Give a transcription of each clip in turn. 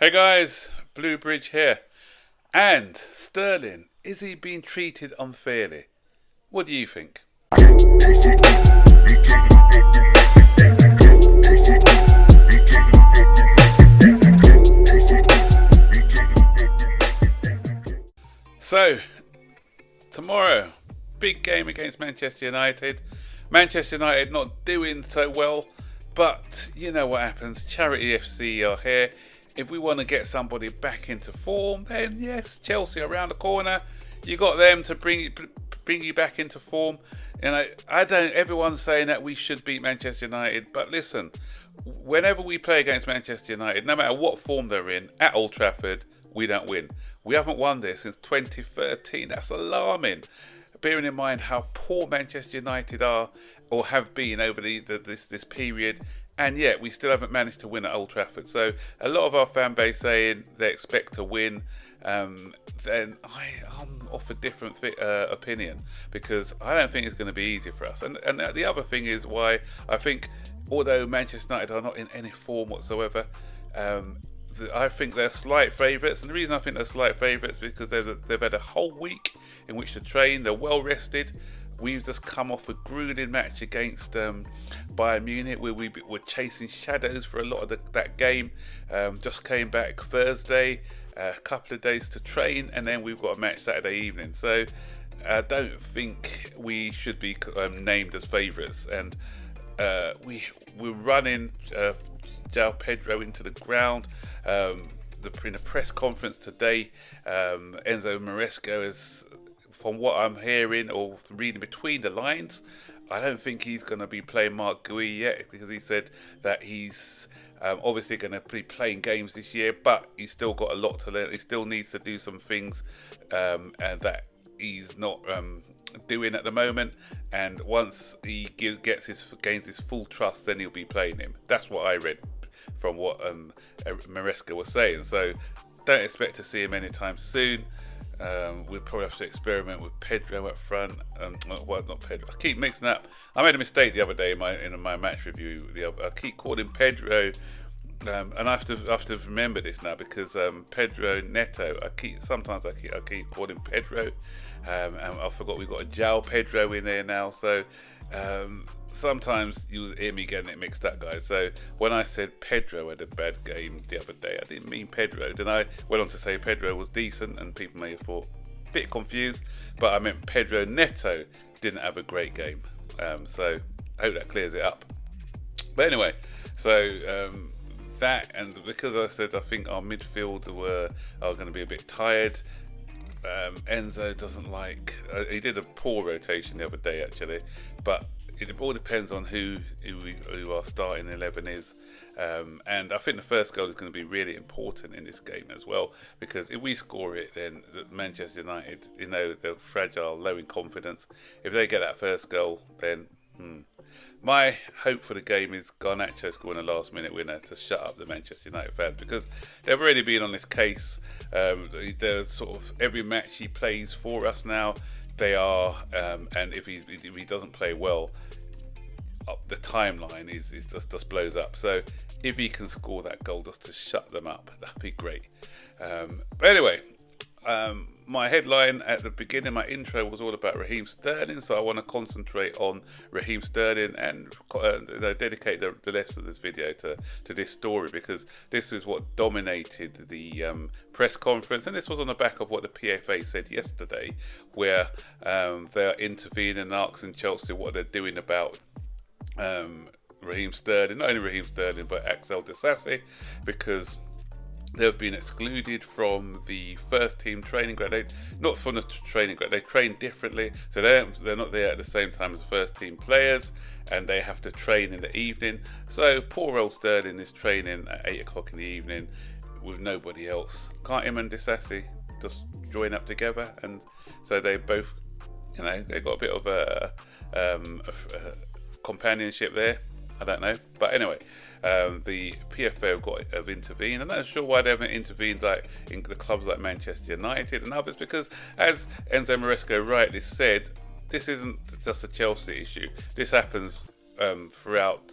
Hey guys, Blue Bridge here. And Sterling, is he being treated unfairly? What do you think? So, tomorrow, big game against Manchester United. Manchester United not doing so well, but you know what happens. Charity FC are here. If we want to get somebody back into form, then yes, Chelsea around the corner. You got them to bring you back into form. You know, everyone's saying that we should beat Manchester United, but listen, whenever we play against Manchester United, no matter what form they're in, at Old Trafford, we don't win. We haven't won there since 2013. That's alarming. Bearing in mind how poor Manchester United are or have been over this period, and yet we still haven't managed to win at Old Trafford. So a lot of our fan base saying they expect to win. Then I'm off a different opinion, because I don't think it's going to be easy for us. And the other thing is why I think, although Manchester United are not in any form whatsoever, I think they're slight favourites. And the reason I think they're slight favourites is because they've had a whole week in which to train. They're well rested. We've just come off a grueling match against Bayern Munich, where we were chasing shadows for a lot of that game. Just came back Thursday, a couple of days to train, and then we've got a match Saturday evening. So I don't think we should be named as favourites. And we're running João Pedro into the ground. In a press conference today, Enzo Maresca is, from what I'm hearing or reading between the lines, I don't think he's going to be playing Marc Guéhi yet, because he said that he's obviously going to be playing games this year, but he's still got a lot to learn. He still needs to do some things and that he's not doing at the moment. And once he gains his full trust, then he'll be playing him. That's what I read from what Maresca was saying. So don't expect to see him anytime soon. We'll probably have to experiment with Pedro up front. Well, not Pedro. I keep mixing up. I made a mistake the other day in my match review. I keep calling Pedro, and I have to remember this now, because Pedro Neto. I keep calling Pedro, and I forgot we've got a João Pedro in there now. So sometimes you hear me getting it mixed up, guys. So when I said Pedro had a bad game the other day, I didn't mean Pedro. Then I went on to say Pedro was decent, and people may have thought a bit confused, but I meant Pedro Neto didn't have a great game. So I hope that clears it up. But anyway, so that, and because I said I think our midfield are going to be a bit tired. Enzo doesn't like. He did a poor rotation the other day, actually, but it all depends on who our starting 11 is, and I think the first goal is going to be really important in this game as well, because if we score it, then Manchester United, they're fragile, low in confidence. If they get that first goal, then my hope for the game is Garnacho scoring a last-minute winner to shut up the Manchester United fans, because they've already been on this case. They're sort of every match he plays for us now. They are, and if he doesn't play well, the timeline is just blows up. So if he can score that goal just to shut them up, that'd be great. But anyway, my headline at the beginning, my intro was all about Raheem Sterling, so I want to concentrate on Raheem Sterling and dedicate the rest of this video to this story, because this is what dominated the press conference, and this was on the back of what the PFA said yesterday, where they're intervening and asking Chelsea what they're doing about Raheem Sterling, not only Raheem Sterling but Axel Disasi, because they've been excluded from the first team training ground. Not from the training ground. They train differently, so they're not there at the same time as the first team players, and they have to train in the evening. So poor old Sterling is training at 8 o'clock in the evening with nobody else. Can't him and Disasi just join up together? And so they both, they got a bit of a companionship there. I don't know, but anyway, the PFA have intervened. I'm not sure why they haven't intervened like in the clubs like Manchester United and others, because as Enzo Maresca rightly said, this isn't just a Chelsea issue. This happens throughout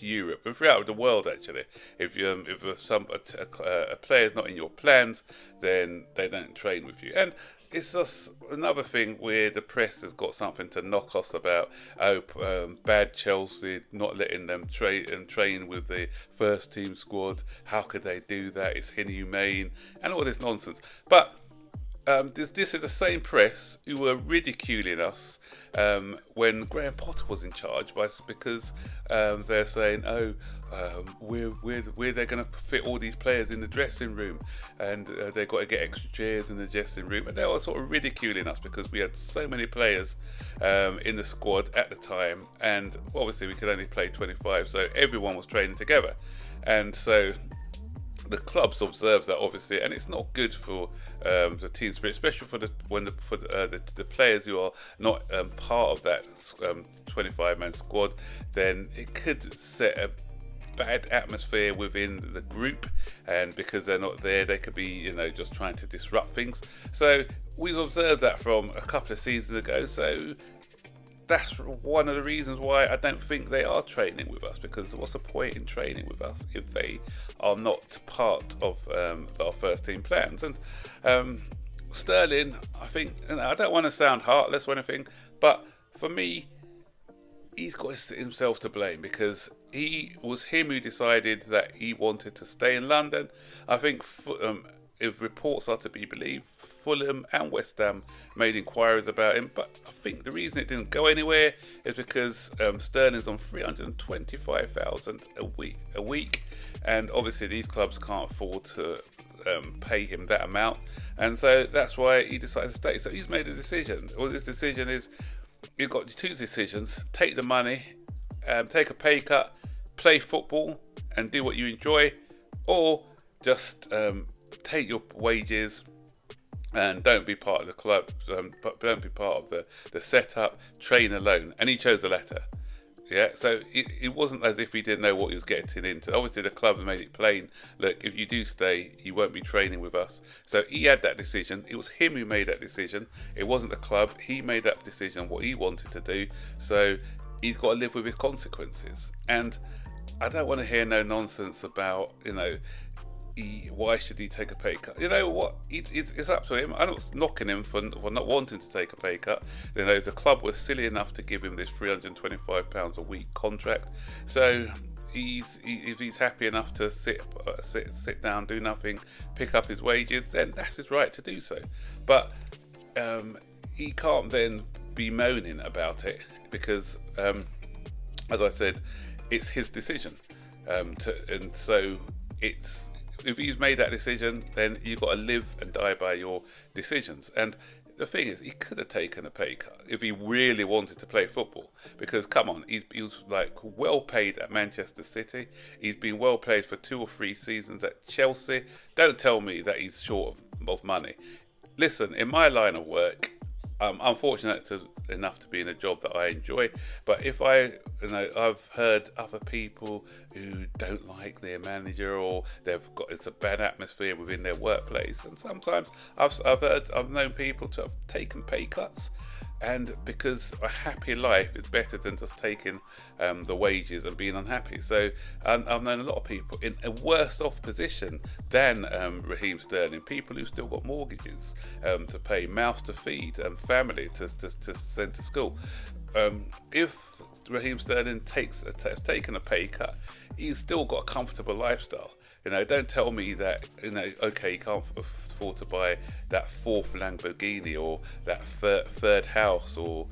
Europe and throughout the world actually. If a player is not in your plans, then they don't train with you. And it's just another thing where the press has got something to knock us about. Bad Chelsea not letting them train with the first team squad. How could they do that? It's inhumane and all this nonsense. But this is the same press who were ridiculing us when Graham Potter was in charge, because they're saying, where they're going to fit all these players in the dressing room, and they've got to get extra chairs in the dressing room, and they were sort of ridiculing us because we had so many players in the squad at the time, and obviously we could only play 25, so everyone was training together, and so the clubs observe that obviously, and it's not good for the team spirit, especially for the players who are not part of that 25-man squad. Then it could set a bad atmosphere within the group, and because they're not there, they could be just trying to disrupt things. So we've observed that from a couple of seasons ago. So that's one of the reasons why I don't think they are training with us, because what's the point in training with us if they are not part of our first team plans? And Sterling, I think, and I don't want to sound heartless or anything, but for me, he's got himself to blame, because it was him who decided that he wanted to stay in London. I think if reports are to be believed, Fulham and West Ham made inquiries about him, but I think the reason it didn't go anywhere is because Sterling's on $325,000 a week, and obviously these clubs can't afford to pay him that amount, and so that's why he decided to stay. So he's made a decision. Well, his decision is, he's got two decisions: take the money, take a pay cut, play football and do what you enjoy, or just take your wages and don't be part of the club, don't be part of the setup, train alone. And he chose the latter. Yeah, so it wasn't as if he didn't know what he was getting into. Obviously, the club made it plain, look, if you do stay, you won't be training with us. So he had that decision. It was him who made that decision. It wasn't the club. He made that decision, what he wanted to do. So he's got to live with his consequences. And I don't want to hear no nonsense about, why should he take a pay cut? You know what? It's up to him. I'm not knocking him for not wanting to take a pay cut. The club was silly enough to give him this £325 a week contract. So if he's happy enough to sit down, do nothing, pick up his wages, then that's his right to do so. But he can't then be moaning about it, because, as I said, it's his decision. And so if he's made that decision, then you've got to live and die by your decisions. And the thing is, he could have taken a pay cut if he really wanted to play football. Because, come on, he was well paid at Manchester City. He's been well paid for 2 or 3 seasons at Chelsea. Don't tell me that he's short of money. Listen, in my line of work, I'm fortunate enough to be in a job that I enjoy, but if I've heard other people who don't like their manager, or it's a bad atmosphere within their workplace, and sometimes I've known people to have taken pay cuts, and because a happy life is better than just taking the wages and being unhappy. So I've known a lot of people in a worse off position than Raheem Sterling, people who've still got mortgages to pay, mouths to feed, family to send to school. If Raheem Sterling takes taken a pay cut, he's still got a comfortable lifestyle. Don't tell me that, okay, you can't afford to buy that 4th Lamborghini or that third house, or,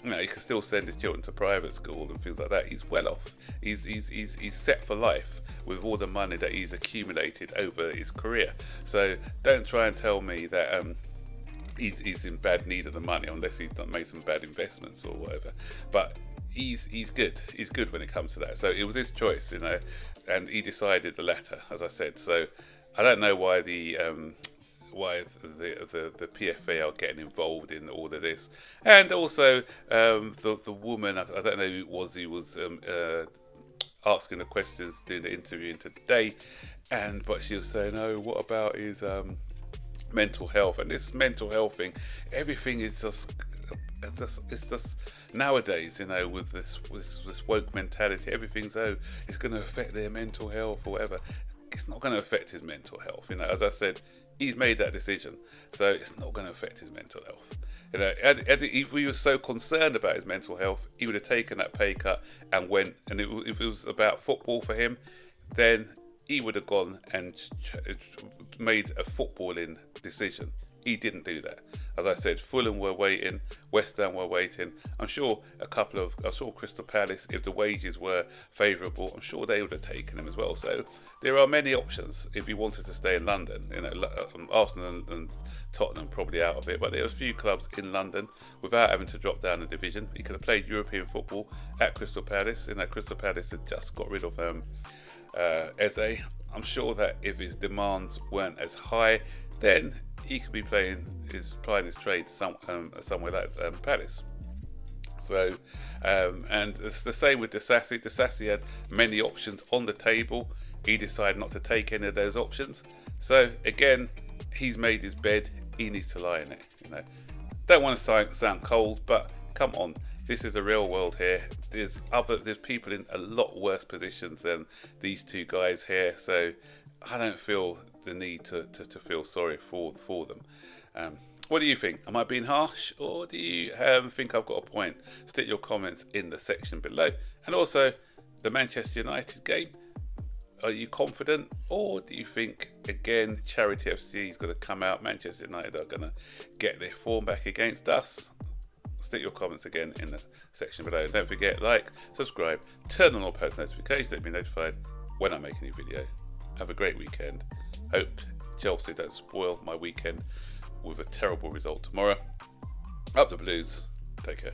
he can still send his children to private school and things like that. He's well off. He's set for life with all the money that he's accumulated over his career. So don't try and tell me that he's in bad need of the money, unless he's made some bad investments or whatever. But he's good. He's good when it comes to that. So it was his choice, and he decided the latter, as I said. So I don't know why the PFA are getting involved in all of this. And also the woman, I don't know who it was, he was asking the questions doing the interviewing today, but she was saying, what about his mental health? And this mental health thing, everything is just it's just nowadays, with this woke mentality, everything's it's going to affect their mental health or whatever. It's not going to affect his mental health. As I said, he's made that decision, so it's not going to affect his mental health. If he was so concerned about his mental health, he would have taken that pay cut and went. And if it was about football for him, then he would have gone and made a footballing decision. He didn't do that. As I said, Fulham were waiting, West Ham were waiting. I'm sure Crystal Palace, if the wages were favourable, I'm sure they would have taken him as well. So there are many options if he wanted to stay in London. Arsenal and Tottenham probably out of it, but there was a few clubs in London without having to drop down a division. He could have played European football at Crystal Palace. Crystal Palace had just got rid of Eze. I'm sure that if his demands weren't as high, then he could be playing his trade somewhere like Palace. So, and it's the same with Disasi. Disasi had many options on the table. He decided not to take any of those options. So again, he's made his bed. He needs to lie in it. Don't want to sound cold, but come on. This is a real world here. There's people in a lot worse positions than these two guys here. So I don't feel the need to feel sorry for them. What do you think? Am I being harsh, or do you think I've got a point? Stick your comments in the section below. And also, the Manchester United game. Are you confident, or do you think again Charity FC is going to come out? Manchester United are going to get their form back against us? Stick your comments again in the section below. Don't forget, like, subscribe, turn on all post notifications to be notified when I make a new video. Have a great weekend. Hope Chelsea don't spoil my weekend with a terrible result tomorrow. Up the Blues. Take care.